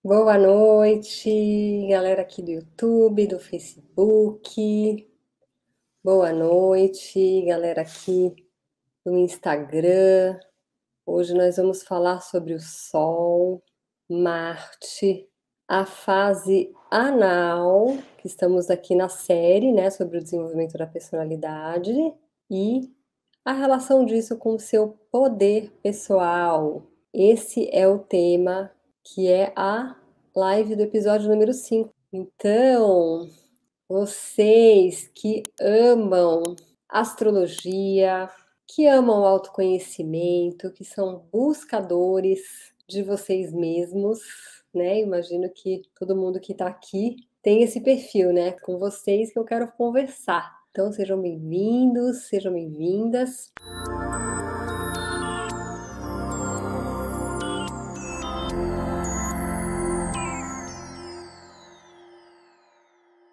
Boa noite, galera aqui do YouTube, do Facebook. Boa noite, galera aqui do Instagram. Hoje nós vamos falar sobre o Sol, Marte, a fase anal, que estamos aqui na série, né, sobre o desenvolvimento da personalidade e a relação disso com o seu poder pessoal. Esse é o tema que é a live do episódio número 5. Então, vocês que amam astrologia, que amam autoconhecimento, que são buscadores de vocês mesmos, né? Imagino que todo mundo que está aqui tem esse perfil, né? Com vocês que eu quero conversar. Então, sejam bem-vindos, sejam bem-vindas.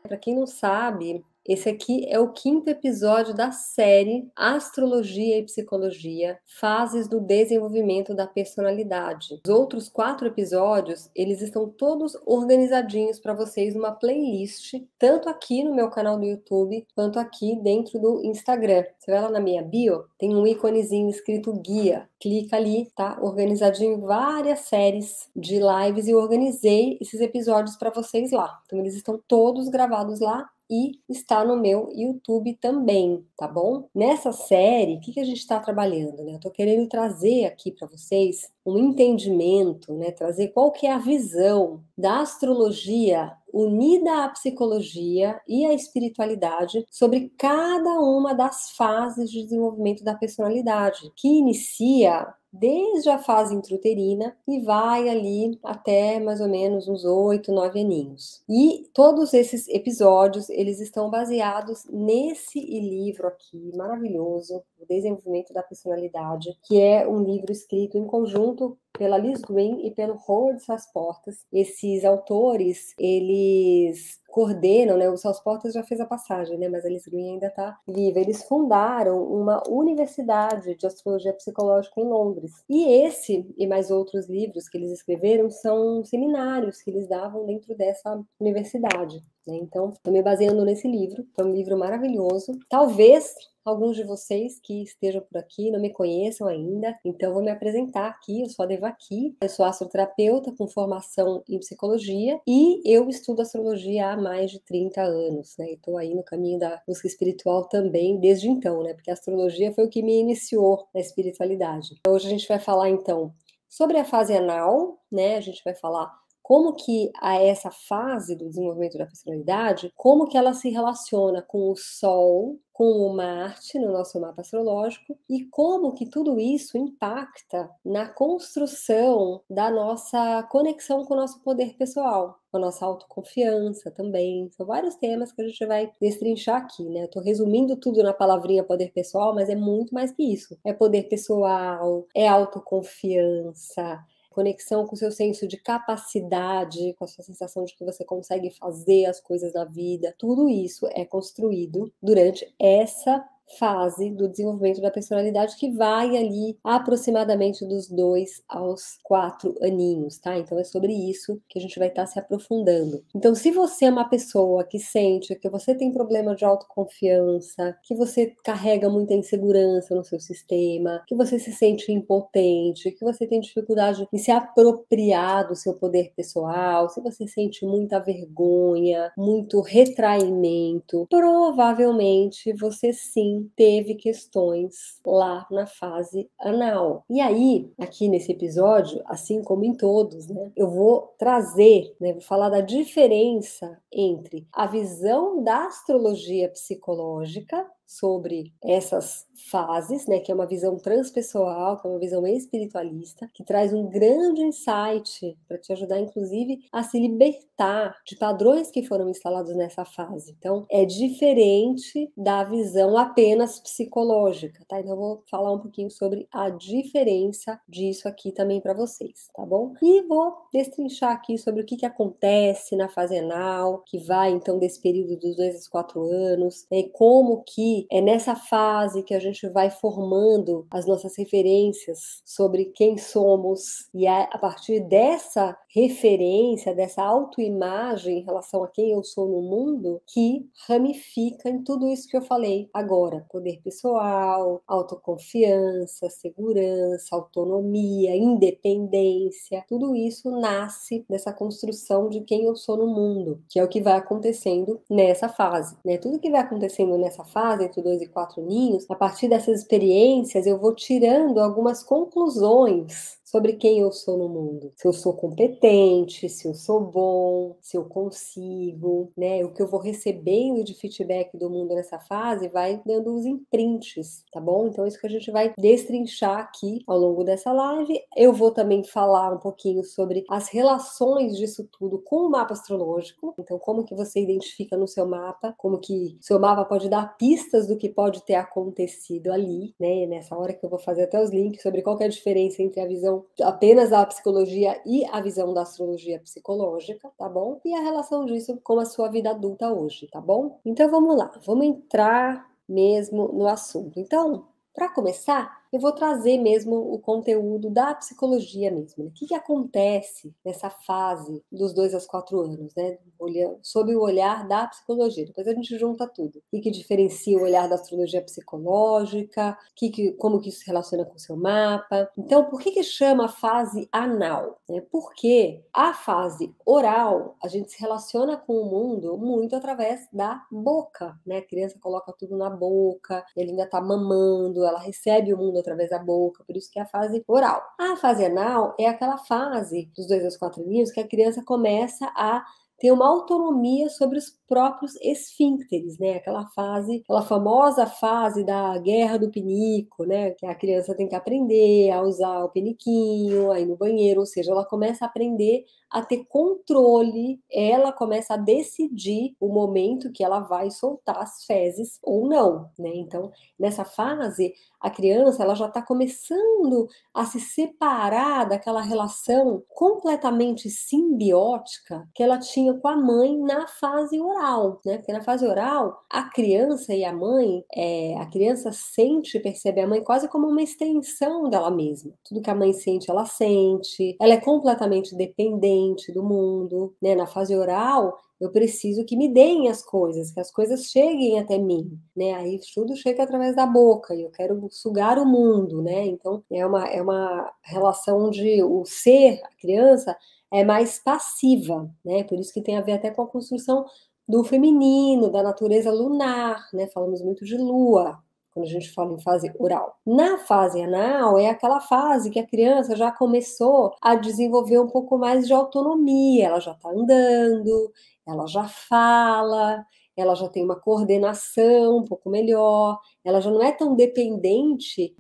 Para quem não sabe, esse aqui é o quinto episódio da série Astrologia e Psicologia, Fases do Desenvolvimento da Personalidade. Os outros 4 episódios, eles estão todos organizadinhos para vocês numa playlist, tanto aqui no meu canal do YouTube, quanto aqui dentro do Instagram. Você vai lá na minha bio, tem um íconezinho escrito guia. Clica ali, tá? Organizadinho várias séries de lives e eu organizei esses episódios para vocês lá. Então eles estão todos gravados lá e está no meu YouTube também, tá bom? Nessa série, o que a gente está trabalhando, né? Eu tô querendo trazer aqui para vocês um entendimento, né? Trazer qual que é a visão da astrologia unida à psicologia e à espiritualidade sobre cada uma das fases de desenvolvimento da personalidade, que inicia desde a fase intrauterina e vai ali até mais ou menos uns 8, 9 aninhos. E todos esses episódios, eles estão baseados nesse livro aqui, maravilhoso, O Desenvolvimento da Personalidade, que é um livro escrito em conjunto pela Liz Green e pelo Howard Sass-Portas. Esses autores, eles coordenam, né? O Sass-Portas já fez a passagem, né? Mas a Liz Green ainda está viva. Eles fundaram uma universidade de astrologia psicológica em Londres. E esse e mais outros livros que eles escreveram são seminários que eles davam dentro dessa universidade. Então, estou me baseando nesse livro, é um livro maravilhoso. Talvez alguns de vocês que estejam por aqui não me conheçam ainda, então vou me apresentar aqui. Eu sou a Devaki, eu sou astroterapeuta com formação em psicologia e eu estudo astrologia há mais de 30 anos, né? Estou aí no caminho da busca espiritual também desde então, né? Porque a astrologia foi o que me iniciou na espiritualidade. Hoje a gente vai falar então sobre a fase anal, né? A gente vai falar como que essa fase do desenvolvimento da personalidade, como que ela se relaciona com o Sol, com o Marte no nosso mapa astrológico e como que tudo isso impacta na construção da nossa conexão com o nosso poder pessoal, com a nossa autoconfiança também. São vários temas que a gente vai destrinchar aqui, né? Eu tô resumindo tudo na palavrinha poder pessoal, mas é muito mais que isso. É poder pessoal, é autoconfiança, conexão com o seu senso de capacidade, com a sua sensação de que você consegue fazer as coisas na vida. Tudo isso é construído durante essa fase do desenvolvimento da personalidade que vai ali aproximadamente dos 2 aos 4 aninhos, tá? Então é sobre isso que a gente vai estar se aprofundando. Então, se você é uma pessoa que sente que você tem problema de autoconfiança, que você carrega muita insegurança no seu sistema, que você se sente impotente, que você tem dificuldade em se apropriar do seu poder pessoal, se você sente muita vergonha, muito retraimento, provavelmente você sim teve questões lá na fase anal. E aí, aqui nesse episódio, assim como em todos, né, eu vou trazer, né, vou falar da diferença entre a visão da astrologia psicológica sobre essas fases, né, que é uma visão transpessoal, que é uma visão espiritualista, que traz um grande insight para te ajudar, inclusive, a se libertar de padrões que foram instalados nessa fase. Então, é diferente da visão apenas psicológica, tá? Então, eu vou falar um pouquinho sobre a diferença disso aqui também para vocês, tá bom? E vou destrinchar aqui sobre o que acontece na fase anal, que vai, então, desse período dos 2 aos 4 anos, né, como que é nessa fase que a gente vai formando as nossas referências sobre quem somos e a partir dessa referência, dessa autoimagem em relação a quem eu sou no mundo, que ramifica em tudo isso que eu falei agora: poder pessoal, autoconfiança, segurança, autonomia, independência. Tudo isso nasce dessa construção de quem eu sou no mundo, que é o que vai acontecendo nessa fase, né? Tudo que vai acontecendo nessa fase, entre 2 e 4 aninhos, a partir dessas experiências, eu vou tirando algumas conclusões sobre quem eu sou no mundo. Se eu sou competente, se eu sou bom, se eu consigo, né? O que eu vou recebendo de feedback do mundo nessa fase vai dando os imprints, tá bom? Então, isso que a gente vai destrinchar aqui ao longo dessa live. Eu vou também falar um pouquinho sobre as relações disso tudo com o mapa astrológico. Então, como que você identifica no seu mapa, como que seu mapa pode dar pistas do que pode ter acontecido ali, né? Nessa hora que eu vou fazer até os links sobre qual que é a diferença entre a visão apenas da psicologia e a visão da astrologia psicológica, tá bom? E a relação disso com a sua vida adulta hoje, tá bom? Então vamos lá, vamos entrar mesmo no assunto. Então, para começar, eu vou trazer mesmo o conteúdo da psicologia mesmo, né? O que acontece nessa fase dos 2 aos 4 anos, né? Sob o olhar da psicologia. Depois a gente junta tudo. O que diferencia o olhar da astrologia psicológica, como que isso se relaciona com o seu mapa. Então, por que chama fase anal? Porque a fase oral, a gente se relaciona com o mundo muito através da boca, né? A criança coloca tudo na boca, ele ainda tá mamando, ela recebe o mundo através da boca, por isso que é a fase oral. A fase anal é aquela fase dos 2 aos 4 anos que a criança começa a ter uma autonomia sobre os próprios esfíncteres, né? Aquela famosa fase da guerra do pinico, né? Que a criança tem que aprender a usar o piniquinho, a ir no banheiro, ou seja, ela começa a aprender a ter controle, ela começa a decidir o momento que ela vai soltar as fezes ou não, né? Então, nessa fase, a criança ela já está começando a se separar daquela relação completamente simbiótica que ela tinha com a mãe na fase oral, né? Porque na fase oral, a criança e a mãe, a criança sente e percebe a mãe quase como uma extensão dela mesma. Tudo que a mãe sente, ela é completamente dependente do mundo, né? Na fase oral, eu preciso que me deem as coisas, que as coisas cheguem até mim, né? Aí tudo chega através da boca e eu quero sugar o mundo, né? Então é uma relação onde o ser, a criança, é mais passiva, né? Por isso que tem a ver até com a construção do feminino, da natureza lunar, né? Falamos muito de lua quando a gente fala em fase oral. Na fase anal, é aquela fase que a criança já começou a desenvolver um pouco mais de autonomia, ela já está andando, ela já fala, ela já tem uma coordenação um pouco melhor, ela já não é tão dependente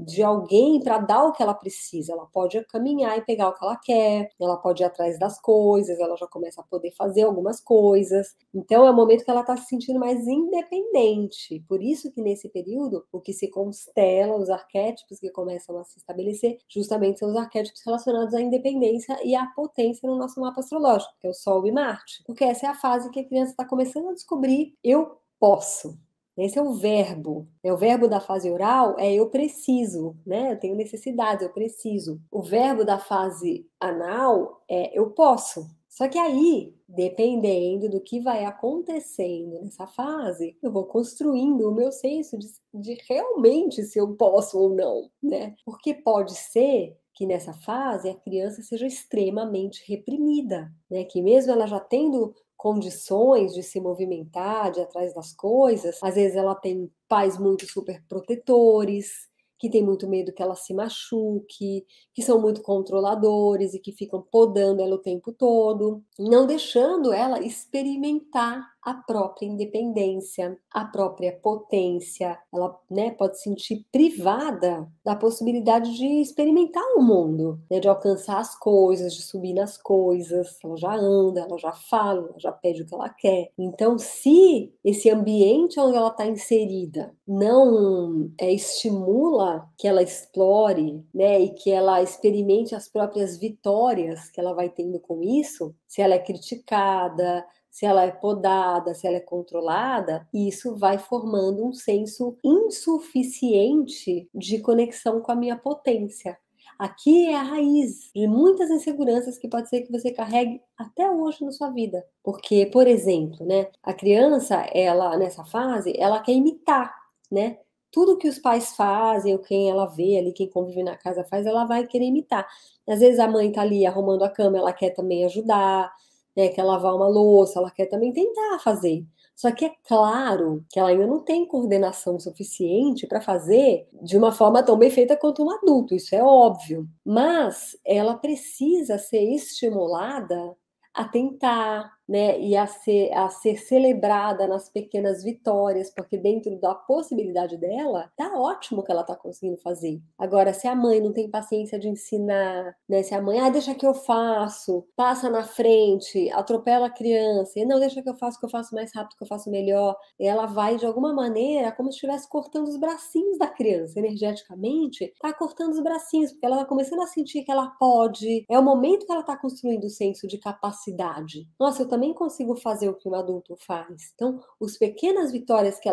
de alguém para dar o que ela precisa. Ela pode caminhar e pegar o que ela quer, ela pode ir atrás das coisas, ela já começa a poder fazer algumas coisas. Então é o momento que ela está se sentindo mais independente. Por isso que nesse período, o que se constela, os arquétipos que começam a se estabelecer, justamente são os arquétipos relacionados à independência e à potência no nosso mapa astrológico, que é o Sol e Marte. Porque essa é a fase que a criança está começando a descobrir: eu posso. Esse é o verbo. O verbo da fase oral é eu preciso, né? Eu tenho necessidade, eu preciso. O verbo da fase anal é eu posso. Só que aí, dependendo do que vai acontecendo nessa fase, eu vou construindo o meu senso de realmente se eu posso ou não, né? Porque pode ser que nessa fase a criança seja extremamente reprimida, né? Que mesmo ela já tendo condições de se movimentar, de ir atrás das coisas, às vezes ela tem pais muito super protetores, que tem muito medo que ela se machuque, que são muito controladores e que ficam podando ela o tempo todo, não deixando ela experimentar a própria independência, a própria potência. Ela, né, pode se sentir privada da possibilidade de experimentar o mundo, né, de alcançar as coisas, de subir nas coisas. Ela já anda, ela já fala, ela já pede o que ela quer. Então, se esse ambiente onde ela está inserida não estimula que ela explore, né, e que ela experimente as próprias vitórias que ela vai tendo com isso, se ela é criticada, se ela é podada, se ela é controlada, isso vai formando um senso insuficiente de conexão com a minha potência. aqui é a raiz de muitas inseguranças que pode ser que você carregue até hoje na sua vida. Porque, por exemplo, né, a criança, ela nessa fase, ela quer imitar, né? Tudo que os pais fazem, ou quem ela vê ali, quem convive na casa faz, ela vai querer imitar. Às vezes a mãe tá ali arrumando a cama, ela quer também ajudar, né? Quer lavar uma louça, ela quer também tentar fazer. Só que é claro que ela ainda não tem coordenação suficiente para fazer de uma forma tão bem feita quanto um adulto, isso é óbvio. Mas ela precisa ser estimulada a tentar, né, e a ser celebrada nas pequenas vitórias, porque dentro da possibilidade dela, tá ótimo que ela tá conseguindo fazer. Agora, se a mãe não tem paciência de ensinar, né, se a mãe, deixa que eu faço, passa na frente, atropela a criança, e não, deixa que eu faço mais rápido, que eu faço melhor, ela vai de alguma maneira, como se estivesse cortando os bracinhos da criança, energeticamente, tá cortando os bracinhos, porque ela tá começando a sentir que ela pode, é o momento que ela tá construindo o senso de capacidade. Nossa, eu também consigo fazer o que um adulto faz. Então, as pequenas vitórias que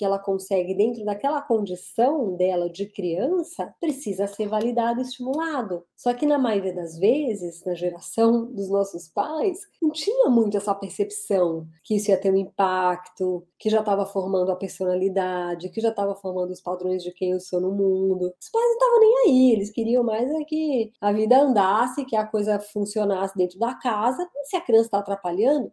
ela consegue dentro daquela condição dela de criança, precisa ser validado e estimulado. Só que na maioria das vezes, na geração dos nossos pais, não tinha muito essa percepção que isso ia ter um impacto, que já estava formando a personalidade, que já estava formando os padrões de quem eu sou no mundo. Os pais não estavam nem aí, eles queriam mais que a vida andasse, que a coisa funcionasse dentro da casa. E se a criança está atrapalhando,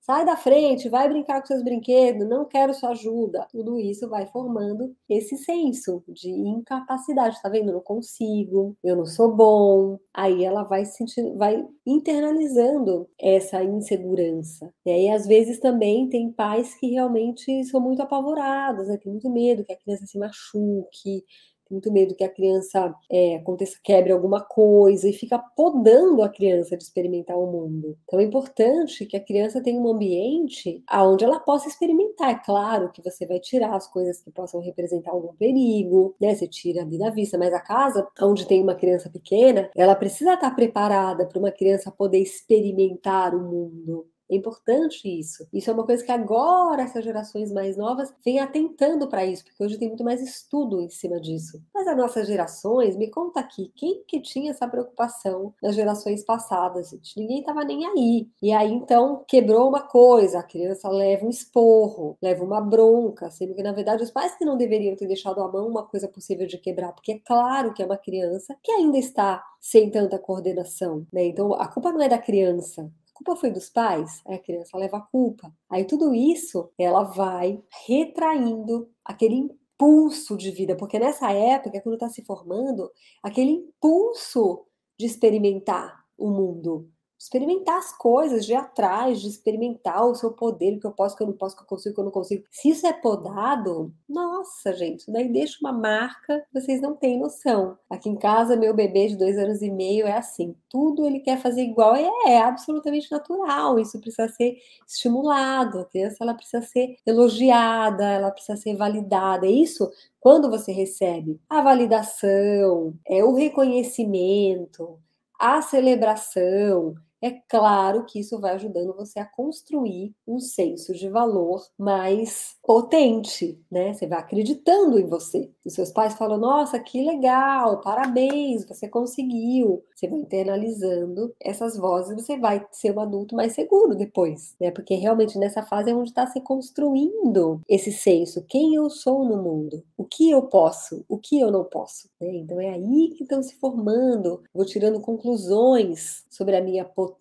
sai da frente, vai brincar com seus brinquedos, não quero sua ajuda. Tudo isso vai formando esse senso de incapacidade, tá vendo? Eu não consigo, eu não sou bom. Aí ela vai sentindo, vai internalizando essa insegurança. E aí, às vezes, também tem pais que realmente são muito apavorados, né? Tem muito medo que a criança se machuque, tem muito medo que a criança aconteça, quebre alguma coisa e fica podando a criança de experimentar o mundo. Então é importante que a criança tenha um ambiente onde ela possa experimentar. É claro que você vai tirar as coisas que possam representar algum perigo, né? Você tira ali da vista, mas a casa onde tem uma criança pequena, ela precisa estar preparada para uma criança poder experimentar o mundo. É importante isso. Isso é uma coisa que agora essas gerações mais novas vêm atentando para isso, porque hoje tem muito mais estudo em cima disso. Mas as nossas gerações, me conta aqui, quem que tinha essa preocupação nas gerações passadas? Gente? Ninguém estava nem aí. E aí então quebrou uma coisa, a criança leva um esporro, leva uma bronca, sendo que na verdade os pais que não deveriam ter deixado à mão uma coisa possível de quebrar, porque é claro que é uma criança que ainda está sem tanta coordenação, né? Então a culpa não é da criança. A culpa foi dos pais? Aí a criança leva a culpa. Aí tudo isso, ela vai retraindo aquele impulso de vida, porque nessa época, quando está se formando, aquele impulso de experimentar o mundo, experimentar as coisas, de ir atrás, de experimentar o seu poder, o que eu posso, o que eu não posso, o que eu consigo, o que eu não consigo. Se isso é podado, nossa, gente, daí deixa uma marca, vocês não têm noção. Aqui em casa, meu bebê de 2 anos e meio é assim, tudo ele quer fazer igual, é absolutamente natural, isso precisa ser estimulado, a criança ela precisa ser elogiada, ela precisa ser validada, isso quando você recebe a validação, o reconhecimento, a celebração, é claro que isso vai ajudando você a construir um senso de valor mais potente, né? Você vai acreditando em você. Os seus pais falam: nossa, que legal, parabéns, você conseguiu. Você vai internalizando essas vozes, você vai ser um adulto mais seguro depois, né? Porque realmente nessa fase é onde está se construindo esse senso: quem eu sou no mundo, o que eu posso, o que eu não posso, né? Então é aí que estão se formando, vou tirando conclusões sobre a minha potência.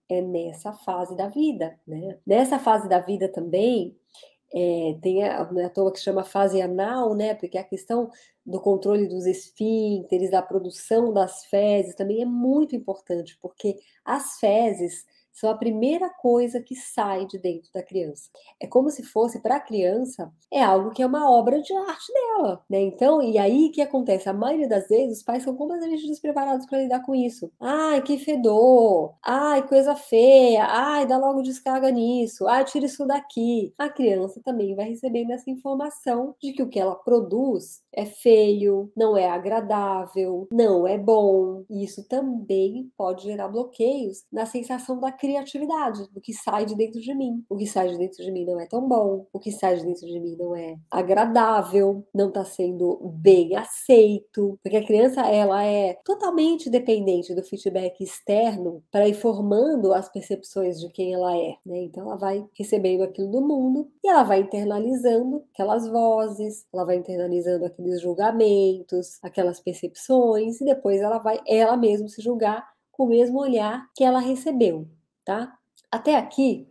É nessa fase da vida, né? Nessa fase da vida também tem não é à toa que chama fase anal, né? Porque a questão do controle dos esfíncteres, da produção das fezes também é muito importante, porque as fezes são a primeira coisa que sai de dentro da criança. É como se fosse, para a criança, é algo que é uma obra de arte dela, né? Então, e aí o que acontece? A maioria das vezes os pais são completamente despreparados para lidar com isso. Ai, que fedor! Ai, coisa feia! Ai, dá logo descarga nisso! Ai, tira isso daqui! A criança também vai recebendo essa informação de que o que ela produz é feio, não é agradável, não é bom. E isso também pode gerar bloqueios na sensação da criatividade, do que sai de dentro de mim. O que sai de dentro de mim não é tão bom, o que sai de dentro de mim não é agradável, não está sendo bem aceito, porque a criança ela é totalmente dependente do feedback externo para ir formando as percepções de quem ela é, né? Então ela vai recebendo aquilo do mundo e ela vai internalizando aquelas vozes, ela vai internalizando aqueles julgamentos, aquelas percepções e depois ela vai ela mesma se julgar com o mesmo olhar que ela recebeu, tá? Até aqui,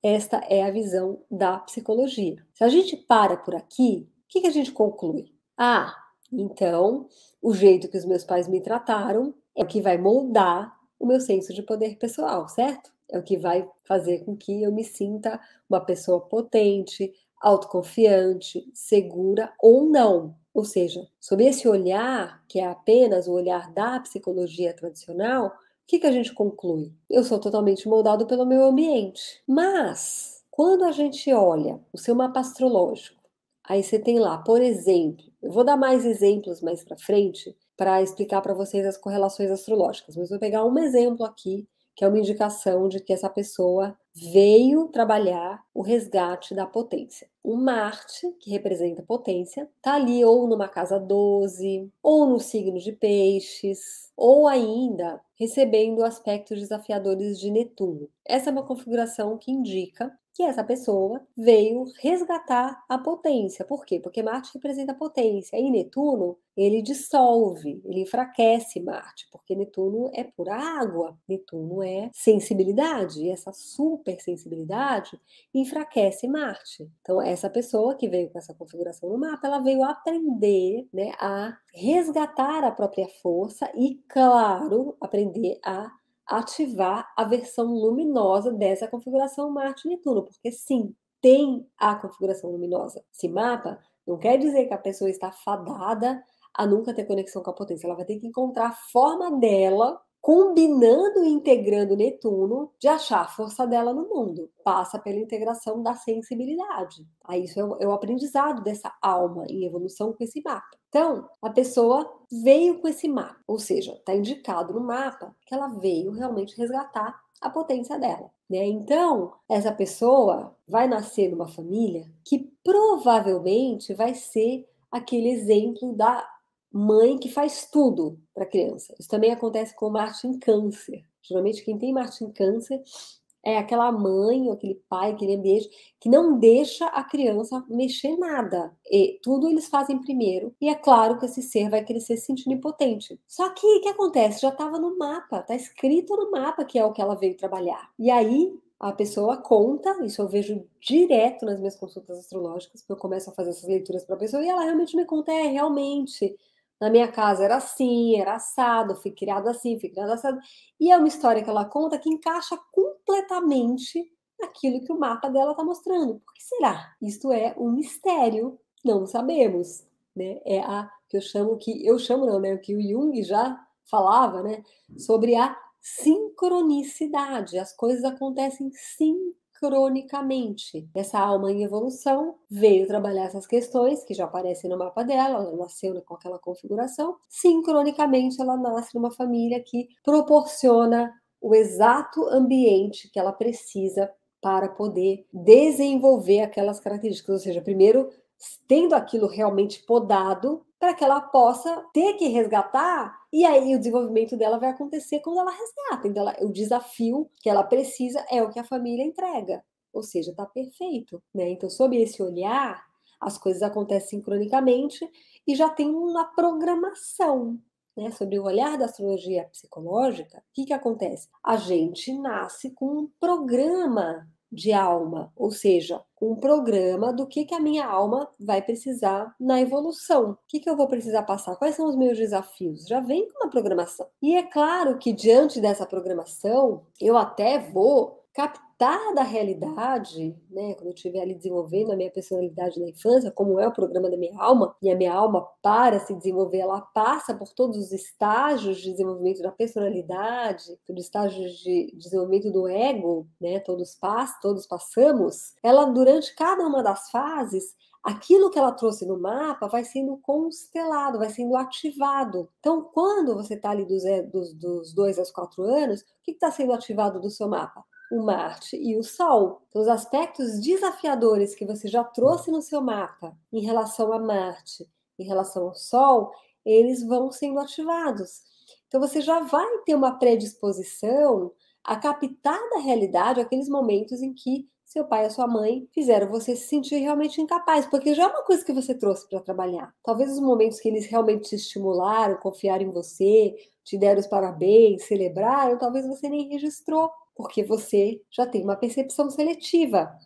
esta é a visão da psicologia. Se a gente para por aqui, o que a gente conclui? Ah, então o jeito que os meus pais me trataram é o que vai moldar o meu senso de poder pessoal, certo? É o que vai fazer com que eu me sinta uma pessoa potente, autoconfiante, segura ou não. Ou seja, sob esse olhar, que é apenas o olhar da psicologia tradicional, o que a gente conclui? Eu sou totalmente moldado pelo meu ambiente. Mas, quando a gente olha o seu mapa astrológico, aí você tem lá, por exemplo, eu vou dar mais exemplos mais para frente para explicar para vocês as correlações astrológicas, mas vou pegar um exemplo aqui que é uma indicação de que essa pessoa veio trabalhar o resgate da potência. O Marte, que representa potência, tá ali ou numa casa 12, ou no signo de Peixes, ou ainda recebendo aspectos desafiadores de Netuno. Essa é uma configuração que indica que essa pessoa veio resgatar a potência. Por quê? Porque Marte representa a potência e Netuno, ele dissolve, ele enfraquece Marte, porque Netuno é pura água, Netuno é sensibilidade, e essa supersensibilidade enfraquece Marte. Então, essa pessoa que veio com essa configuração no mapa, ela veio aprender, né, a resgatar a própria força e, claro, aprender a ativar a versão luminosa dessa configuração Marte-Netuno, porque sim, tem a configuração luminosa. Esse mapa não quer dizer que a pessoa está fadada a nunca ter conexão com a potência. Ela vai ter que encontrar a forma dela, combinando e integrando Netuno, de achar a força dela no mundo. Passa pela integração da sensibilidade. Aí isso é o aprendizado dessa alma em evolução com esse mapa. Então, a pessoa veio com esse mapa, ou seja, está indicado no mapa que ela veio realmente resgatar a potência dela, né? Então, essa pessoa vai nascer numa família que provavelmente vai ser aquele exemplo da mãe que faz tudo para a criança. Isso também acontece com Marte em Câncer. Geralmente, quem tem Marte em Câncer é aquela mãe, ou aquele pai, aquele ambiente que não deixa a criança mexer nada. E tudo eles fazem primeiro. E é claro que esse ser vai crescer se sentindo impotente. Só que o que acontece? Já estava no mapa, está escrito no mapa que é o que ela veio trabalhar. E aí a pessoa conta, isso eu vejo direto nas minhas consultas astrológicas, porque eu começo a fazer essas leituras para a pessoa e ela realmente me conta, realmente. Na minha casa era assim, era assado, fui criado assim, fui criado assado. E é uma história que ela conta que encaixa completamente naquilo que o mapa dela está mostrando. Por que será? Isto é um mistério, não sabemos, né? É a que eu chamo não, né? O que o Jung já falava, né? Sobre a sincronicidade. As coisas acontecem sincronicamente. Essa alma em evolução veio trabalhar essas questões que já aparecem no mapa dela, ela nasceu com aquela configuração. Sincronicamente, ela nasce numa família que proporciona o exato ambiente que ela precisa para poder desenvolver aquelas características. Ou seja, primeiro, tendo aquilo realmente podado, para que ela possa ter que resgatar, e aí o desenvolvimento dela vai acontecer quando ela resgata. Então, o desafio que ela precisa é o que a família entrega. Ou seja, está perfeito, né? Então, sob esse olhar, as coisas acontecem sincronicamente e já tem uma programação, né? Sobre o olhar da astrologia psicológica, o que acontece? A gente nasce com um programa de alma, ou seja, um programa do que a minha alma vai precisar na evolução. O que eu vou precisar passar? Quais são os meus desafios? Já vem com uma programação. E é claro que diante dessa programação, eu até vou captar da realidade, né? Quando eu estiver ali desenvolvendo a minha personalidade na infância, como é o programa da minha alma, e a minha alma, para se desenvolver, ela passa por todos os estágios de desenvolvimento da personalidade, todos os estágios de desenvolvimento do ego, né? Todos passamos. Ela, durante cada uma das fases, aquilo que ela trouxe no mapa vai sendo constelado, vai sendo ativado. Então, quando você está ali dos 2 aos 4 anos, o que está sendo ativado do seu mapa? o Marte e o Sol. Então, os aspectos desafiadores que você já trouxe no seu mapa em relação a Marte, em relação ao Sol, eles vão sendo ativados. Então, você já vai ter uma predisposição a captar da realidade aqueles momentos em que seu pai e a sua mãe fizeram você se sentir realmente incapaz, porque já é uma coisa que você trouxe para trabalhar. Talvez os momentos que eles realmente te estimularam, confiaram em você, te deram os parabéns, celebraram, talvez você nem registrou, porque você já tem uma percepção seletiva.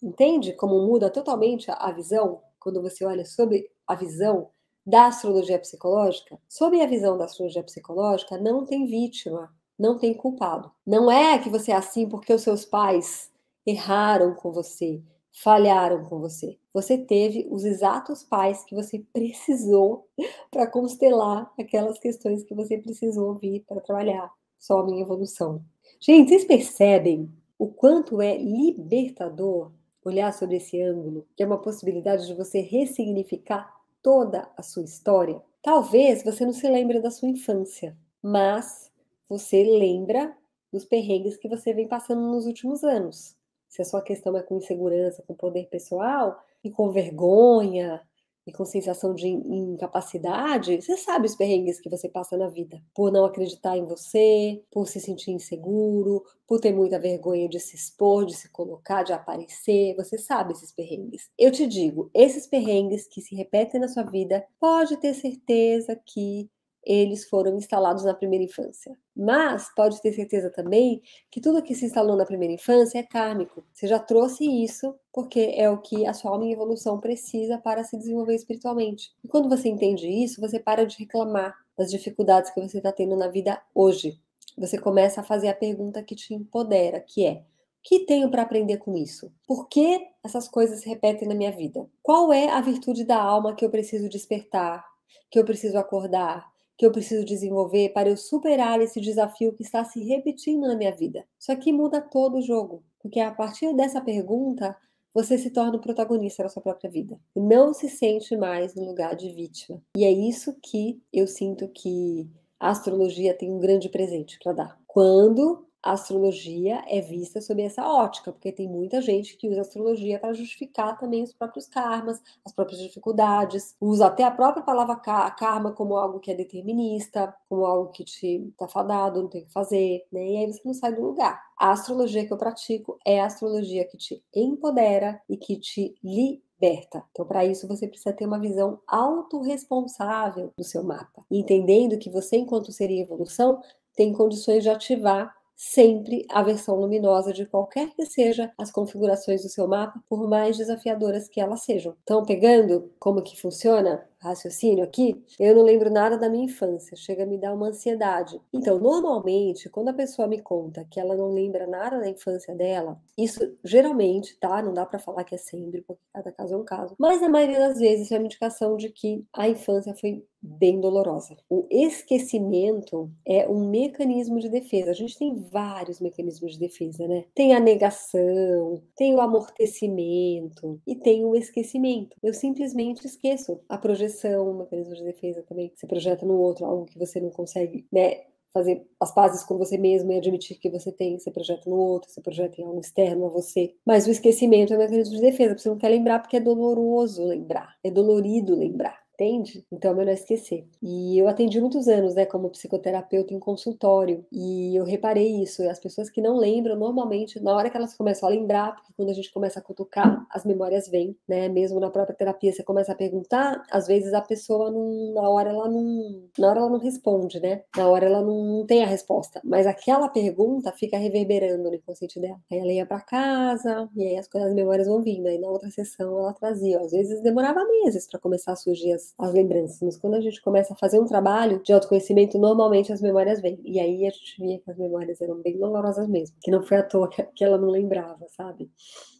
Entende como muda totalmente a visão quando você olha sobre a visão da astrologia psicológica? Sob a visão da astrologia psicológica, não tem vítima, não tem culpado. Não é que você é assim porque os seus pais erraram com você, falharam com você. Você teve os exatos pais que você precisou para constelar aquelas questões que você precisou ouvir para trabalhar. Só a minha evolução. Gente, vocês percebem o quanto é libertador olhar sobre esse ângulo, que é uma possibilidade de você ressignificar toda a sua história? Talvez você não se lembre da sua infância, mas você lembra dos perrengues que você vem passando nos últimos anos. Se a sua questão é com insegurança, com poder pessoal, e com vergonha, e com sensação de incapacidade, você sabe os perrengues que você passa na vida. Por não acreditar em você, por se sentir inseguro, por ter muita vergonha de se expor, de se colocar, de aparecer. Você sabe esses perrengues. Eu te digo, esses perrengues que se repetem na sua vida, pode ter certeza que eles foram instalados na primeira infância. Mas pode ter certeza também que tudo que se instalou na primeira infância é kármico. Você já trouxe isso porque é o que a sua alma em evolução precisa para se desenvolver espiritualmente. E quando você entende isso, você para de reclamar das dificuldades que você está tendo na vida hoje. Você começa a fazer a pergunta que te empodera, que é: o que tenho para aprender com isso? Por que essas coisas se repetem na minha vida? Qual é a virtude da alma que eu preciso despertar, que eu preciso acordar, que eu preciso desenvolver para eu superar esse desafio que está se repetindo na minha vida? Isso aqui muda todo o jogo, porque a partir dessa pergunta você se torna o protagonista da sua própria vida. E não se sente mais no lugar de vítima. E é isso que eu sinto que a astrologia tem um grande presente para dar. Quando a astrologia é vista sob essa ótica, porque tem muita gente que usa a astrologia para justificar também os próprios karmas, as próprias dificuldades, usa até a própria palavra karma como algo que é determinista, como algo que te tá fadado, não tem o que fazer, né? E aí você não sai do lugar. A astrologia que eu pratico é a astrologia que te empodera e que te liberta. Então, para isso, você precisa ter uma visão autorresponsável do seu mapa, entendendo que você, enquanto ser em evolução, tem condições de ativar sempre a versão luminosa de qualquer que seja as configurações do seu mapa, por mais desafiadoras que elas sejam. Então, pegando como que funciona o raciocínio aqui, eu não lembro nada da minha infância, chega a me dar uma ansiedade. Então, normalmente, quando a pessoa me conta que ela não lembra nada da infância dela, isso geralmente, tá? Não dá para falar que é sempre, porque cada caso é um caso, mas na maioria das vezes é uma indicação de que a infância foi bem dolorosa. O esquecimento é um mecanismo de defesa. A gente tem vários mecanismos de defesa, né? Tem a negação, tem o amortecimento e tem o esquecimento. Eu simplesmente esqueço. A projeção, um mecanismo de defesa também. Você projeta no outro algo que você não consegue, né? Fazer as pazes com você mesmo e admitir que você tem, você projeta no outro, você projeta em algo externo a você. Mas o esquecimento é um mecanismo de defesa, você não quer lembrar porque é doloroso lembrar, é dolorido lembrar. Entende? Então é melhor esquecer. E eu atendi muitos anos, né, como psicoterapeuta em consultório, e eu reparei isso. As pessoas que não lembram, normalmente, na hora que elas começam a lembrar, porque quando a gente começa a cutucar, as memórias vêm, né? Mesmo na própria terapia, você começa a perguntar, às vezes a pessoa não, na hora ela não responde, né? Na hora ela não tem a resposta, mas aquela pergunta fica reverberando no inconsciente dela. Aí ela ia para casa, e aí as memórias vão vindo. Aí na outra sessão ela trazia, às vezes demorava meses para começar a surgir as lembranças, mas quando a gente começa a fazer um trabalho de autoconhecimento, normalmente as memórias vêm. E aí a gente via que as memórias eram bem dolorosas mesmo, que não foi à toa que ela não lembrava, sabe?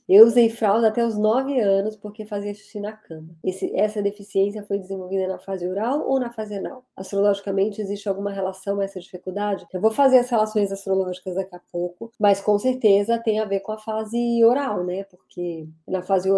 Eu usei fralda até os 9 anos porque fazia xixi na cama. Essa deficiência foi desenvolvida na fase oral ou na fase anal? Astrologicamente, existe alguma relação a essa dificuldade? Eu vou fazer as relações astrológicas daqui a pouco, mas com certeza tem a ver com a fase oral, né? Porque na fase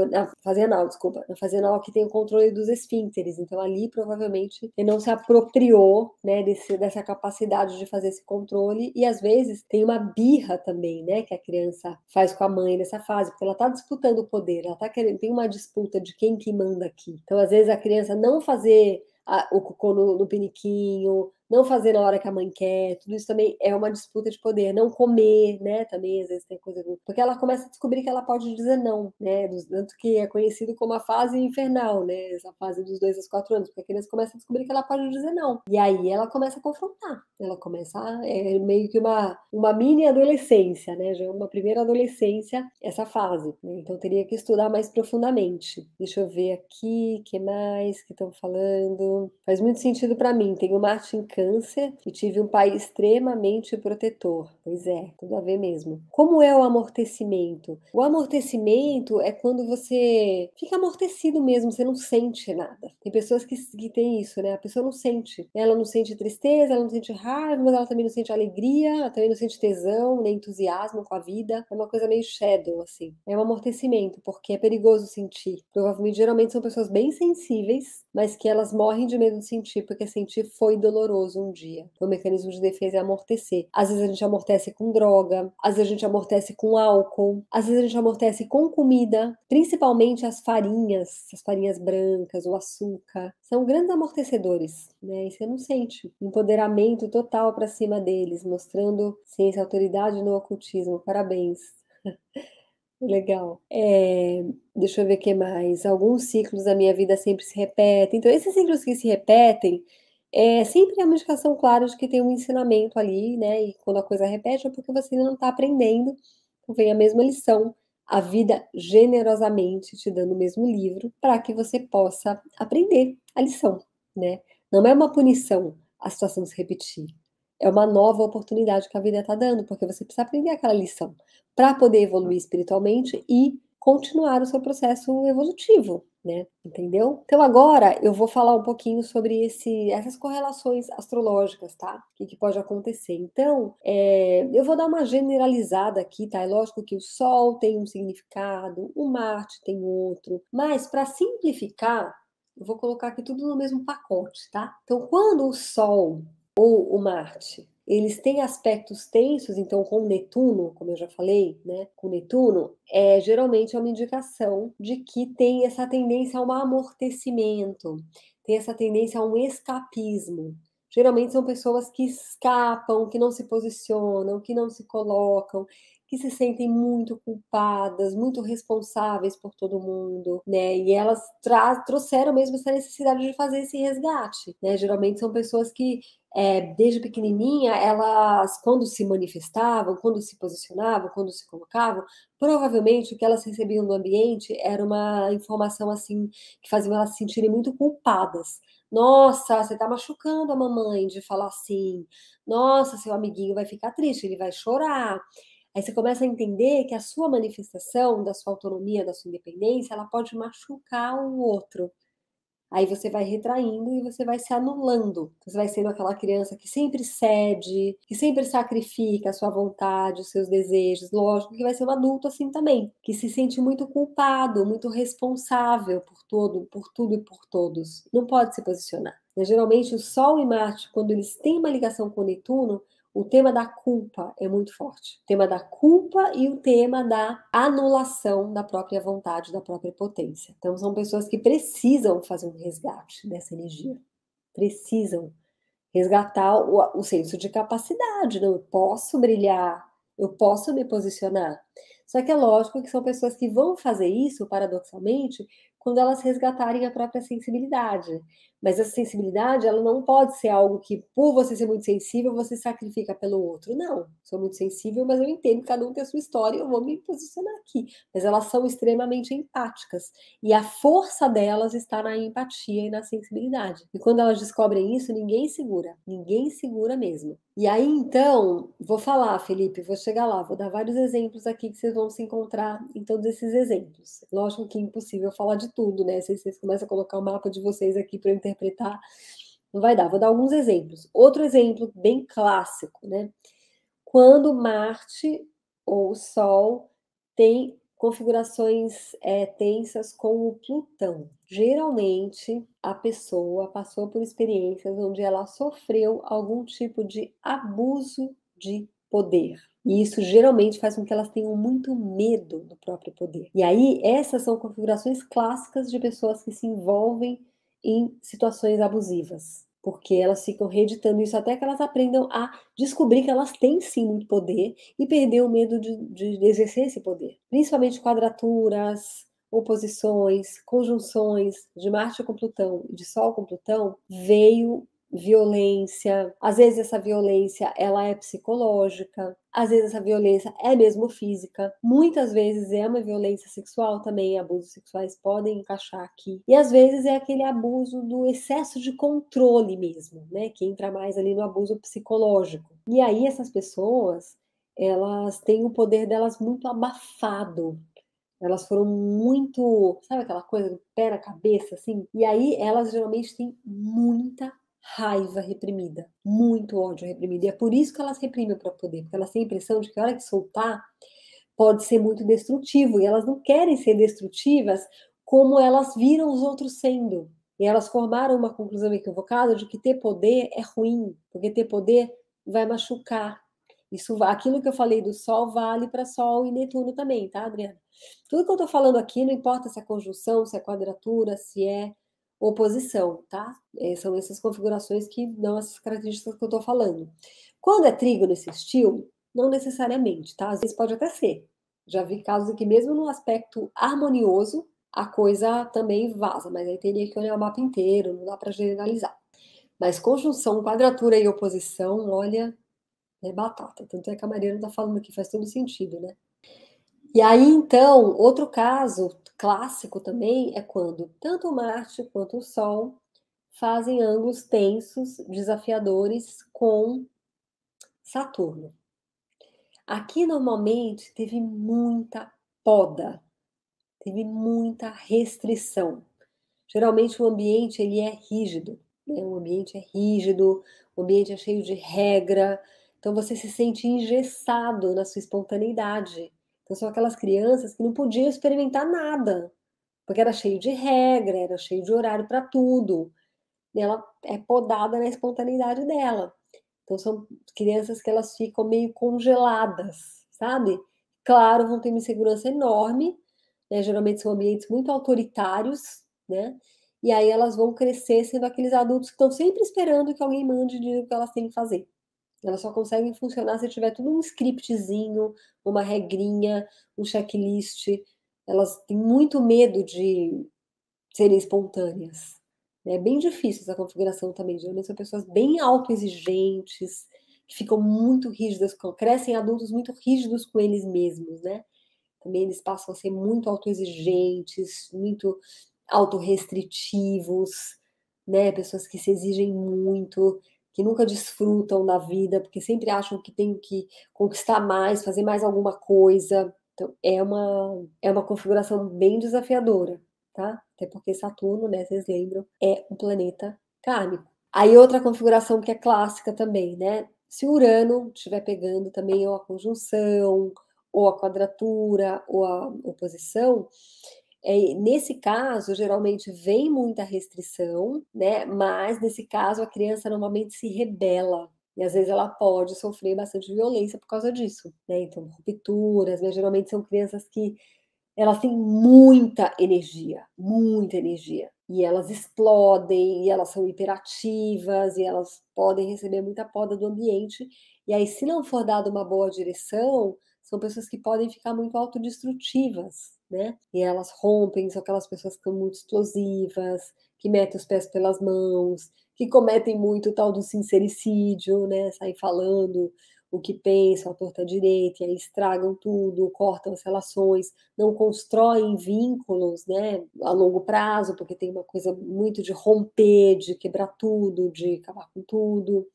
anal, desculpa, na fase anal que tem o controle dos esfíncteres, então ali provavelmente ele não se apropriou, né, dessa capacidade de fazer esse controle, e às vezes tem uma birra também, né, que a criança faz com a mãe nessa fase, porque ela tá disputando o poder, ela tá querendo, tem uma disputa de quem que manda aqui. Então, às vezes, a criança não fazer o cocô no piniquinho, não fazer na hora que a mãe quer, tudo isso também é uma disputa de poder. Não comer, né? Também às vezes tem coisa. Porque ela começa a descobrir que ela pode dizer não, né? Tanto que é conhecido como a fase infernal, né? Essa fase dos 2 aos 4 anos, porque a criança começa a descobrir que ela pode dizer não. E aí ela começa a confrontar. Ela começa é meio que uma mini adolescência, né? Já é uma primeira adolescência, essa fase, né? Então teria que estudar mais profundamente. Deixa eu ver aqui, que mais que estão falando? Faz muito sentido para mim. Tenho Marte em Câncer e tive um pai extremamente protetor. Pois é, tudo a ver mesmo. Como é o amortecimento? O amortecimento é quando você fica amortecido mesmo, você não sente nada. Tem pessoas que têm isso, né? A pessoa não sente. Ela não sente tristeza, ela não sente raiva, mas ela também não sente alegria, ela também não sente tesão, nem entusiasmo com a vida. É uma coisa meio shadow, assim. É um amortecimento, porque é perigoso sentir. Provavelmente, geralmente, são pessoas bem sensíveis, mas que elas morrem de medo de sentir, porque sentir foi doloroso um dia. Então, o mecanismo de defesa é amortecer. Às vezes a gente amortece com droga, às vezes a gente amortece com álcool, às vezes a gente amortece com comida, principalmente as farinhas brancas, o açúcar. São grandes amortecedores, né? E você não sente. Empoderamento total para cima deles, mostrando ciência e autoridade no ocultismo. Parabéns. Legal. Deixa eu ver o que mais. Alguns ciclos da minha vida sempre se repetem. Então, esses ciclos que se repetem, sempre é uma indicação clara de que tem um ensinamento ali, né? E quando a coisa repete é porque você ainda não está aprendendo. Então, vem a mesma lição. A vida generosamente te dando o mesmo livro para que você possa aprender a lição, né? Não é uma punição a situação se repetir. É uma nova oportunidade que a vida está dando, porque você precisa aprender aquela lição para poder evoluir espiritualmente e continuar o seu processo evolutivo, né? Entendeu? Então agora eu vou falar um pouquinho sobre essas correlações astrológicas, tá? O que pode acontecer. Então, eu vou dar uma generalizada aqui, tá? É lógico que o Sol tem um significado, o Marte tem outro, mas para simplificar, eu vou colocar aqui tudo no mesmo pacote, tá? Então, quando o Sol ou o Marte eles têm aspectos tensos, então com Netuno, como eu já falei, né? Com Netuno, geralmente é uma indicação de que tem essa tendência a um amortecimento, tem essa tendência a um escapismo. Geralmente são pessoas que escapam, que não se posicionam, que não se colocam, que se sentem muito culpadas, muito responsáveis por todo mundo, né? E elas trouxeram mesmo essa necessidade de fazer esse resgate, né? Geralmente são pessoas que desde pequenininha, elas, quando se manifestavam, quando se posicionavam, quando se colocavam, provavelmente o que elas recebiam do ambiente era uma informação assim que fazia elas se sentirem muito culpadas. Nossa, você está machucando a mamãe de falar assim. Nossa, seu amiguinho vai ficar triste, ele vai chorar. Aí você começa a entender que a sua manifestação da sua autonomia, da sua independência, ela pode machucar o outro. Aí você vai retraindo e você vai se anulando. Você vai sendo aquela criança que sempre cede, que sempre sacrifica a sua vontade, os seus desejos. Lógico que vai ser um adulto assim também, que se sente muito culpado, muito responsável por tudo e por todos. Não pode se posicionar. Geralmente o Sol e Marte, quando eles têm uma ligação com Netuno, o tema da culpa é muito forte. O tema da culpa e o tema da anulação da própria vontade, da própria potência. Então, são pessoas que precisam fazer um resgate dessa energia. Precisam resgatar o senso de capacidade. Não, eu posso brilhar, eu posso me posicionar. Só que é lógico que são pessoas que vão fazer isso, paradoxalmente, quando elas resgatarem a própria sensibilidade. Mas essa sensibilidade, ela não pode ser algo que, por você ser muito sensível, você sacrifica pelo outro. Não, sou muito sensível, mas eu entendo que cada um tem a sua história e eu vou me posicionar aqui. Mas elas são extremamente empáticas. E a força delas está na empatia e na sensibilidade. E quando elas descobrem isso, ninguém segura mesmo. E aí, então, vou falar, Felipe, vou chegar lá, vou dar vários exemplos aqui que vocês vão se encontrar em todos esses exemplos. Lógico que é impossível falar de tudo, né? Se vocês começam a colocar o mapa de vocês aqui para eu interpretar, não vai dar. Vou dar alguns exemplos. Outro exemplo bem clássico, né? Quando Marte ou o Sol tem configurações tensas com o Plutão. Geralmente, a pessoa passou por experiências onde ela sofreu algum tipo de abuso de poder. E isso geralmente faz com que elas tenham muito medo do próprio poder. E aí, essas são configurações clássicas de pessoas que se envolvem em situações abusivas. Porque elas ficam reeditando isso até que elas aprendam a descobrir que elas têm sim muito poder e perder o medo de exercer esse poder. Principalmente quadraturas, oposições, conjunções de Marte com Plutão e de Sol com Plutão, veio violência. Às vezes essa violência ela é psicológica, às vezes essa violência é mesmo física, muitas vezes é uma violência sexual também, abusos sexuais podem encaixar aqui. E às vezes é aquele abuso do excesso de controle mesmo, né, que entra mais ali no abuso psicológico. E aí essas pessoas, elas têm o poder delas muito abafado. Elas foram muito, sabe aquela coisa do pé na cabeça, assim? E aí elas geralmente têm muita raiva reprimida, muito ódio reprimido. E é por isso que elas reprimem o próprio poder, porque elas têm a impressão de que a hora que soltar pode ser muito destrutivo. E elas não querem ser destrutivas como elas viram os outros sendo. E elas formaram uma conclusão equivocada de que ter poder é ruim, porque ter poder vai machucar. Isso, aquilo que eu falei do Sol vale para Sol e Netuno também, tá, Adriana? Tudo que eu estou falando aqui, não importa se é conjunção, se é quadratura, se é oposição, tá? São essas configurações que dão essas características que eu estou falando. Quando é trígono esse estilo, não necessariamente, tá? Às vezes pode até ser. Já vi casos em que mesmo no aspecto harmonioso, a coisa também vaza, mas aí teria que olhar o mapa inteiro, não dá para generalizar. Mas conjunção, quadratura e oposição, olha, é batata. Tanto é que a Mariana está falando que faz todo sentido, né? E aí, então, outro caso clássico também é quando tanto Marte quanto o Sol fazem ângulos tensos, desafiadores com Saturno. Aqui, normalmente, teve muita poda, teve muita restrição. Geralmente, o ambiente ele é rígido, né? O ambiente é rígido, o ambiente é cheio de regra, então você se sente engessado na sua espontaneidade. Então, são aquelas crianças que não podiam experimentar nada, porque era cheio de regra, era cheio de horário para tudo. E ela é podada na espontaneidade dela. Então, são crianças que elas ficam meio congeladas, sabe? Claro, vão ter uma insegurança enorme, né? Geralmente são ambientes muito autoritários, né? E aí elas vão crescer sendo aqueles adultos que estão sempre esperando que alguém mande e diga o que elas têm que fazer. Elas só conseguem funcionar se tiver tudo um scriptzinho, uma regrinha, um checklist. Elas têm muito medo de serem espontâneas. É bem difícil essa configuração também. Geralmente são pessoas bem autoexigentes, que ficam muito rígidas, crescem adultos muito rígidos com eles mesmos, né? Também eles passam a ser muito autoexigentes, muito autorrestritivos, né? Pessoas que se exigem muito, que nunca desfrutam da vida, porque sempre acham que tem que conquistar mais, fazer mais alguma coisa. Então, é uma configuração bem desafiadora, tá? Até porque Saturno, né, vocês lembram, é um planeta kármico. Aí outra configuração que é clássica também, né? Se Urano estiver pegando também ou a conjunção, ou a quadratura, ou a oposição, nesse caso, geralmente vem muita restrição, né? Mas nesse caso a criança normalmente se rebela. E às vezes ela pode sofrer bastante violência por causa disso, né? Então, rupturas, né? Geralmente são crianças que elas têm muita energia. E elas explodem, e elas são hiperativas, e elas podem receber muita poda do ambiente. E aí, se não for dada uma boa direção, são pessoas que podem ficar muito autodestrutivas, né? E elas rompem, são aquelas pessoas que são muito explosivas, que metem os pés pelas mãos, que cometem muito o tal do sincericídio, né? Saem falando o que pensam, à torta direita, e aí estragam tudo, cortam as relações, não constroem vínculos, né, a longo prazo, porque tem uma coisa muito de romper, de quebrar tudo, de acabar com tudo.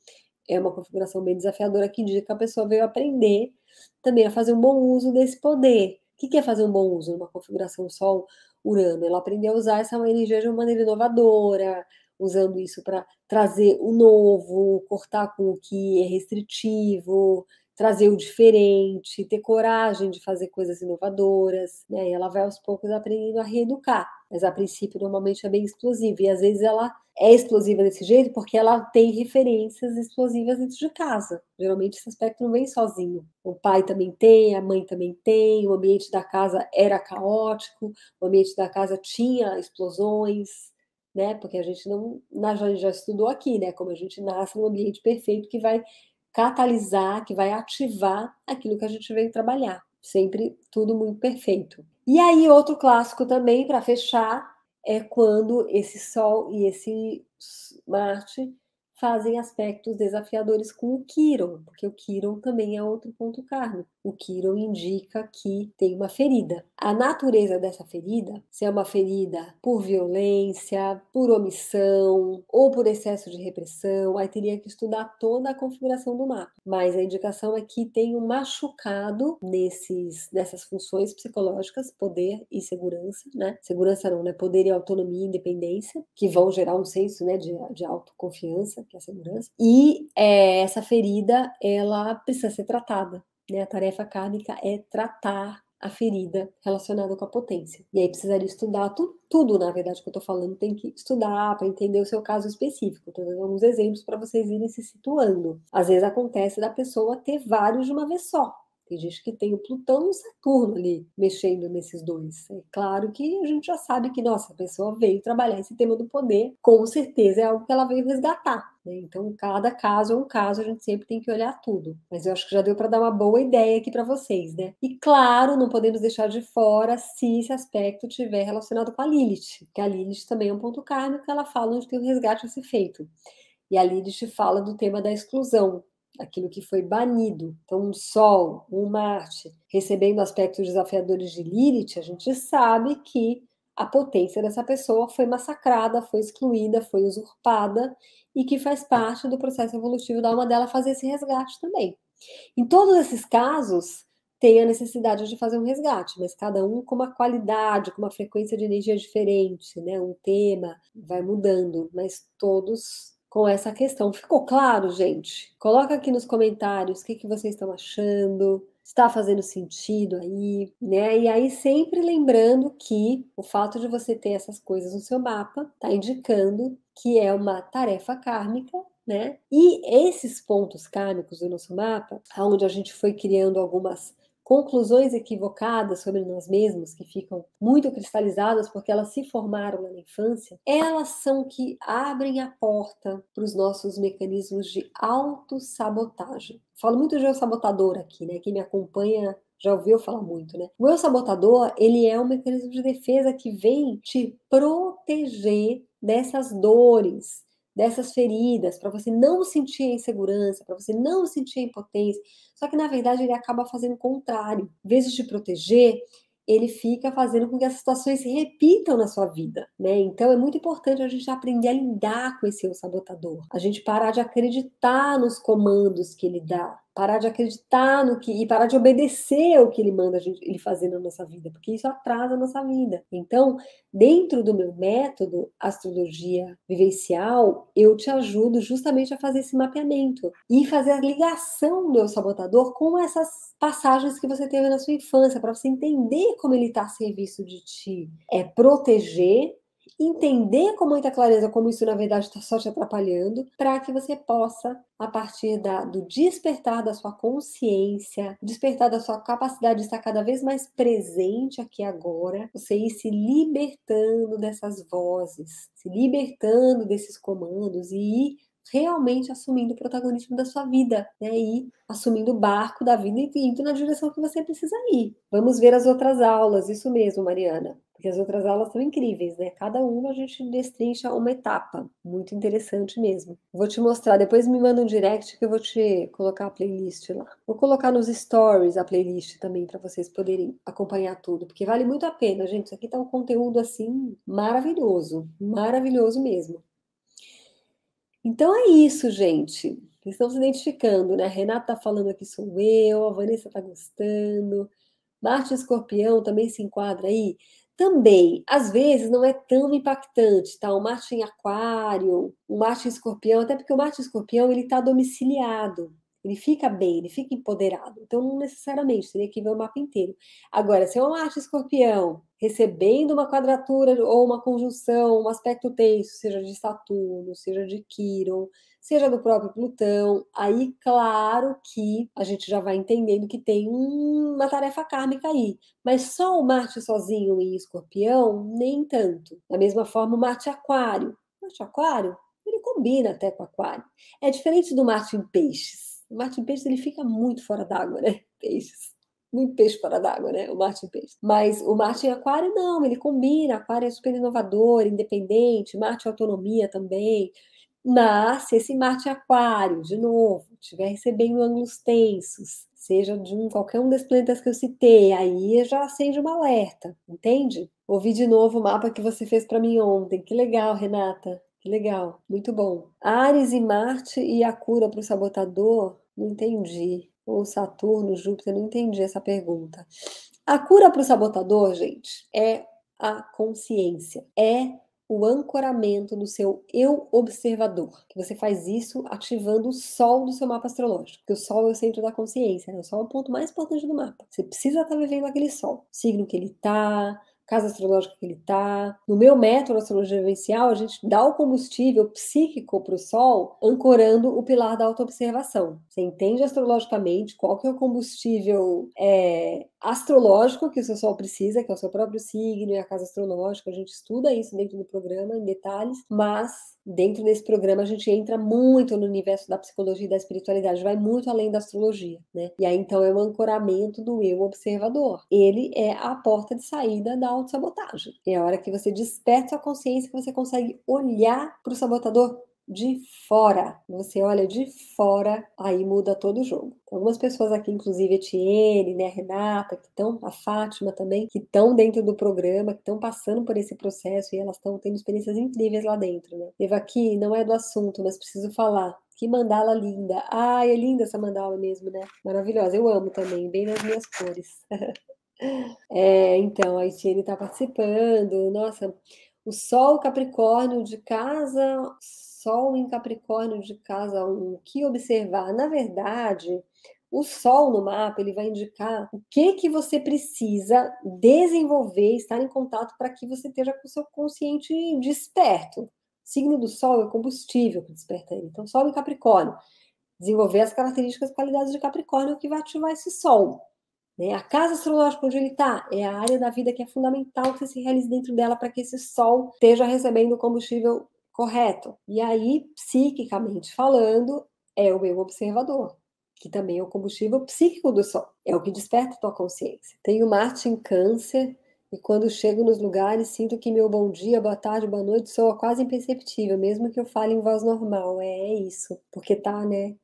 É uma configuração bem desafiadora que indica que a pessoa veio aprender também a fazer um bom uso desse poder. O que é fazer um bom uso numa configuração Sol-Urano? Ela aprendeu a usar essa energia de uma maneira inovadora, usando isso para trazer o novo, cortar com o que é restritivo, trazer o diferente, ter coragem de fazer coisas inovadoras, né? E ela vai aos poucos aprendendo a reeducar, mas a princípio normalmente é bem explosiva e às vezes ela é explosiva desse jeito porque ela tem referências explosivas dentro de casa. Geralmente esse aspecto não vem sozinho. O pai também tem, a mãe também tem, o ambiente da casa era caótico, o ambiente da casa tinha explosões, né? Porque a gente não, a gente já estudou aqui, né? Como a gente nasce num ambiente perfeito que vai catalisar, que vai ativar aquilo que a gente veio trabalhar. Sempre tudo muito perfeito. E aí, outro clássico também, para fechar, é quando esse Sol e esse Marte fazem aspectos desafiadores com o Quirón, porque o Quirón também é outro ponto kármico. O Quirón indica que tem uma ferida. A natureza dessa ferida, se é uma ferida por violência, por omissão ou por excesso de repressão, aí teria que estudar toda a configuração do mapa. Mas a indicação é que tem um machucado nessas funções psicológicas, poder e segurança, né? Segurança não, né? Poder e autonomia e independência, que vão gerar um senso, né, de autoconfiança, que é a segurança. E essa ferida, ela precisa ser tratada, né? A tarefa kármica é tratar a ferida relacionada com a potência. E aí precisaria estudar tudo, na verdade, que eu tô falando, tem que estudar para entender o seu caso específico. Tô dando alguns exemplos para vocês irem se situando. Às vezes acontece da pessoa ter vários de uma vez só. Tem gente que tem o Plutão e o Saturno ali mexendo nesses dois. É claro que a gente já sabe que, nossa, a pessoa veio trabalhar esse tema do poder, com certeza é algo que ela veio resgatar, né? Então, cada caso é um caso, a gente sempre tem que olhar tudo. Mas eu acho que já deu para dar uma boa ideia aqui para vocês, né? E claro, não podemos deixar de fora se esse aspecto estiver relacionado com a Lilith, que a Lilith também é um ponto kármico, ela fala onde tem o resgate a ser feito. E a Lilith fala do tema da exclusão, aquilo que foi banido. Então, um Sol, um Marte, recebendo aspectos desafiadores de Lilith, a gente sabe que a potência dessa pessoa foi massacrada, foi excluída, foi usurpada, e que faz parte do processo evolutivo da alma dela fazer esse resgate também. Em todos esses casos, tem a necessidade de fazer um resgate, mas cada um com uma qualidade, com uma frequência de energia diferente, né? Um tema vai mudando, mas todos com essa questão. Ficou claro, gente? Coloca aqui nos comentários o que vocês estão achando. Está fazendo sentido aí, né? E aí sempre lembrando que o fato de você ter essas coisas no seu mapa está indicando que é uma tarefa kármica, né? E esses pontos kármicos do nosso mapa, onde a gente foi criando algumas conclusões equivocadas sobre nós mesmos, que ficam muito cristalizadas porque elas se formaram na infância, elas são que abrem a porta para os nossos mecanismos de autossabotagem. Falo muito de eu sabotador aqui, né? Quem me acompanha já ouviu falar muito, né? O eu sabotador, ele é um mecanismo de defesa que vem te proteger dessas dores, dessas feridas, para você não sentir a insegurança, para você não sentir a impotência. Só que, na verdade, ele acaba fazendo o contrário. Em vez de te proteger, ele fica fazendo com que as situações se repitam na sua vida, né? Então, é muito importante a gente aprender a lidar com esse eu sabotador. A gente parar de acreditar nos comandos que ele dá, parar de acreditar no que e parar de obedecer ao que ele manda ele fazer na nossa vida, porque isso atrasa a nossa vida. Então, dentro do meu método astrologia vivencial, eu te ajudo justamente a fazer esse mapeamento e fazer a ligação do eu sabotador com essas passagens que você teve na sua infância, para você entender como ele está a serviço de ti. É proteger, entender com muita clareza como isso na verdade está só te atrapalhando, para que você possa, a partir do despertar da sua consciência, despertar da sua capacidade de estar cada vez mais presente aqui agora, você ir se libertando dessas vozes, se libertando desses comandos e ir realmente assumindo o protagonismo da sua vida, né? E assumindo o barco da vida e indo na direção que você precisa ir. Vamos ver as outras aulas, isso mesmo, Mariana. Porque as outras aulas são incríveis, né? Cada uma a gente destrincha uma etapa. Muito interessante mesmo. Vou te mostrar, depois me manda um direct que eu vou te colocar a playlist lá. Vou colocar nos stories a playlist também para vocês poderem acompanhar tudo, porque vale muito a pena, gente. Isso aqui tá um conteúdo assim maravilhoso, maravilhoso mesmo. Então é isso, gente. Vocês estão se identificando, né? A Renata tá falando aqui sou eu, a Vanessa tá gostando. Marte Escorpião também se enquadra aí? Também, às vezes não é tão impactante, tá? O Marte em Aquário, o Marte em Escorpião, até porque o Marte em Escorpião ele está domiciliado, ele fica bem, ele fica empoderado. Então, não necessariamente, teria que ver o mapa inteiro. Agora, se é um Marte em Escorpião recebendo uma quadratura ou uma conjunção, um aspecto tenso, seja de Saturno, seja de Quirón, seja do próprio Plutão, aí claro que a gente já vai entendendo que tem uma tarefa kármica aí. Mas só o Marte sozinho em Escorpião, nem tanto. Da mesma forma, o Marte Aquário. Marte Aquário, ele combina até com Aquário. É diferente do Marte em Peixes. O Marte em Peixes ele fica muito fora d'água, né? Peixes. Muito peixe fora d'água, né? O Marte em Peixes. Mas o Marte em Aquário, não, ele combina. Aquário é super inovador, independente. Marte é autonomia também. Mas se esse Marte Aquário, de novo, estiver recebendo ângulos tensos, seja de qualquer um desses planetas que eu citei, aí já acende um alerta, entende? Ouvi de novo o mapa que você fez para mim ontem. Que legal, Renata. Que legal, muito bom. Áries e Marte e a cura para o sabotador? Não entendi. Ou Saturno, Júpiter, não entendi essa pergunta. A cura para o sabotador, gente, é a consciência, é o ancoramento do seu eu observador, que você faz isso ativando o sol do seu mapa astrológico, porque o sol é o centro da consciência, né? O sol é o ponto mais importante do mapa. Você precisa estar vivendo aquele sol, o signo que ele está, casa astrológica que ele está. No meu método astrologia vivencial, a gente dá o combustível psíquico para o Sol, ancorando o pilar da autoobservação. Você entende astrologicamente qual que é o combustível astrológico que o seu Sol precisa, que é o seu próprio signo e a casa astrológica. A gente estuda isso dentro do programa em detalhes, mas dentro desse programa a gente entra muito no universo da psicologia e da espiritualidade, vai muito além da astrologia, né? E aí então é o ancoramento do eu observador. Ele é a porta de saída da autossabotagem. É a hora que você desperta sua consciência que você consegue olhar para o sabotador de fora. Você olha de fora, aí muda todo o jogo. Algumas pessoas aqui, inclusive Etienne, né, a Renata, que estão, a Fátima também, que estão dentro do programa, que estão passando por esse processo e elas estão tendo experiências incríveis lá dentro, né? Teve aqui, não é do assunto, mas preciso falar. Que mandala linda. Ai, é linda essa mandala mesmo, né? Maravilhosa. Eu amo também, bem nas minhas cores. Então, a Etienne está participando. Nossa, o Sol Capricórnio de casa, Sol em Capricórnio de casa, o que observar? Na verdade, o Sol no mapa, ele vai indicar o que você precisa desenvolver, estar em contato para que você esteja com o seu consciente desperto. O signo do Sol é o combustível que desperta ele. Então, Sol em Capricórnio. Desenvolver as características e qualidades de Capricórnio que vai ativar esse Sol. Né? A casa astrológica onde ele está é a área da vida que é fundamental que você se realize dentro dela para que esse Sol esteja recebendo o combustível correto. E aí, psiquicamente falando, é o eu observador, que também é o combustível psíquico do Sol. É o que desperta a tua consciência. Tenho Marte em Câncer e quando chego nos lugares sinto que meu bom dia, boa tarde, boa noite soa quase imperceptível, mesmo que eu fale em voz normal. É isso, porque tá, né,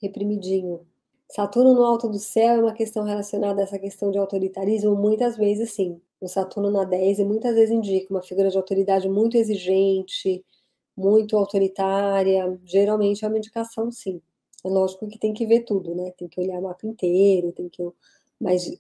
reprimidinho. Saturno no alto do céu é uma questão relacionada a essa questão de autoritarismo? Muitas vezes sim. O Saturno na 10 e muitas vezes indica uma figura de autoridade muito exigente, muito autoritária. Geralmente é uma indicação sim. É lógico que tem que ver tudo, né? Tem que olhar o mapa inteiro, tem que. Mas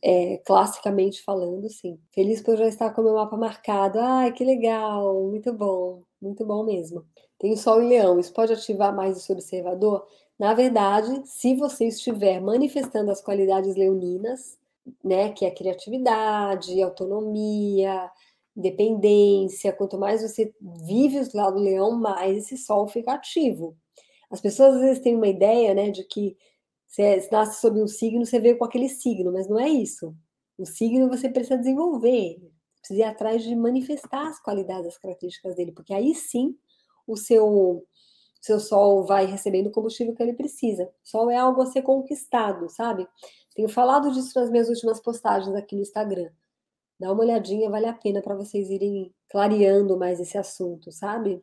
classicamente falando, sim. Feliz por já estar com o meu mapa marcado. Ai, que legal! Muito bom mesmo. Tem o Sol em Leão, isso pode ativar mais esse observador? Na verdade, se você estiver manifestando as qualidades leoninas, né, que é criatividade, autonomia, independência, quanto mais você vive o lado leão, mais esse sol fica ativo. As pessoas às vezes têm uma ideia, né, de que você nasce sob um signo, você veio com aquele signo, mas não é isso. O signo você precisa desenvolver, precisa ir atrás de manifestar as qualidades, as características dele, porque aí sim o seu seu sol vai recebendo o combustível que ele precisa. Sol é algo a ser conquistado, sabe? Tenho falado disso nas minhas últimas postagens aqui no Instagram. Dá uma olhadinha, vale a pena para vocês irem clareando mais esse assunto, sabe?